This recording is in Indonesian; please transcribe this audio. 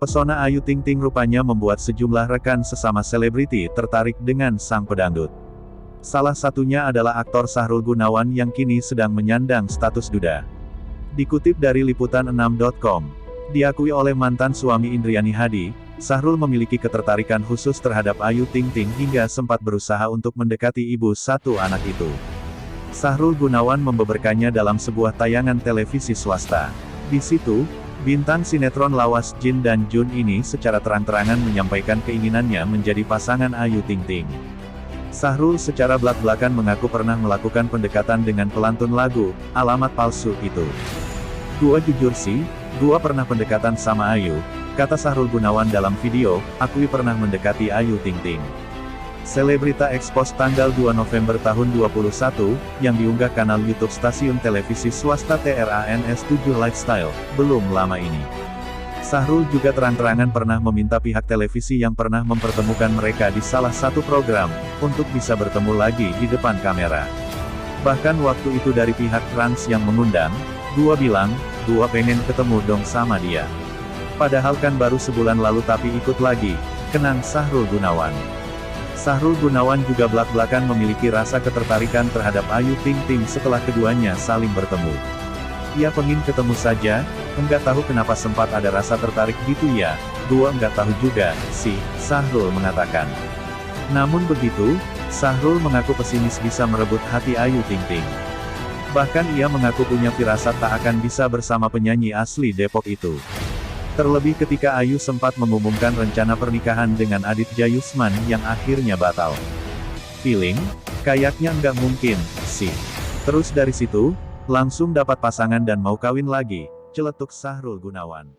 Pesona Ayu Ting Ting rupanya membuat sejumlah rekan sesama selebriti tertarik dengan sang pedangdut. Salah satunya adalah aktor Sahrul Gunawan yang kini sedang menyandang status duda. Dikutip dari liputan6.com, diakui oleh mantan suami Indriani Hadi, Sahrul memiliki ketertarikan khusus terhadap Ayu Ting Ting hingga sempat berusaha untuk mendekati ibu satu anak itu. Sahrul Gunawan membeberkannya dalam sebuah tayangan televisi swasta. Di situ, bintang sinetron lawas Jin dan Jun ini secara terang-terangan menyampaikan keinginannya menjadi pasangan Ayu Ting Ting. Sahrul secara belak-belakan mengaku pernah melakukan pendekatan dengan pelantun lagu, Alamat Palsu itu. "Gua jujur sih, gua pernah pendekatan sama Ayu," kata Sahrul Gunawan dalam video, "Akui pernah mendekati Ayu Ting Ting." Selebrita Expose tanggal 2 November tahun 2021, yang diunggah kanal YouTube stasiun televisi swasta TRANS7 Lifestyle, belum lama ini. Sahrul juga terang-terangan pernah meminta pihak televisi yang pernah mempertemukan mereka di salah satu program, untuk bisa bertemu lagi di depan kamera. Bahkan waktu itu dari pihak Trans yang mengundang, "Gua bilang, gua pengen ketemu dong sama dia. Padahal kan baru sebulan lalu tapi ikut lagi," kenang Sahrul Gunawan. Sahrul Gunawan juga belak-belakan memiliki rasa ketertarikan terhadap Ayu Ting Ting setelah keduanya saling bertemu. "Ia pengin ketemu saja, enggak tahu kenapa sempat ada rasa tertarik gitu ya, gua enggak tahu juga, sih," Sahrul mengatakan. Namun begitu, Sahrul mengaku pesimis bisa merebut hati Ayu Ting Ting. Bahkan ia mengaku punya firasat tak akan bisa bersama penyanyi asli Depok itu. Terlebih ketika Ayu sempat mengumumkan rencana pernikahan dengan Aditya Yusman yang akhirnya batal. "Feeling? Kayaknya enggak mungkin, sih. Terus dari situ, langsung dapat pasangan dan mau kawin lagi," celetuk Sahrul Gunawan.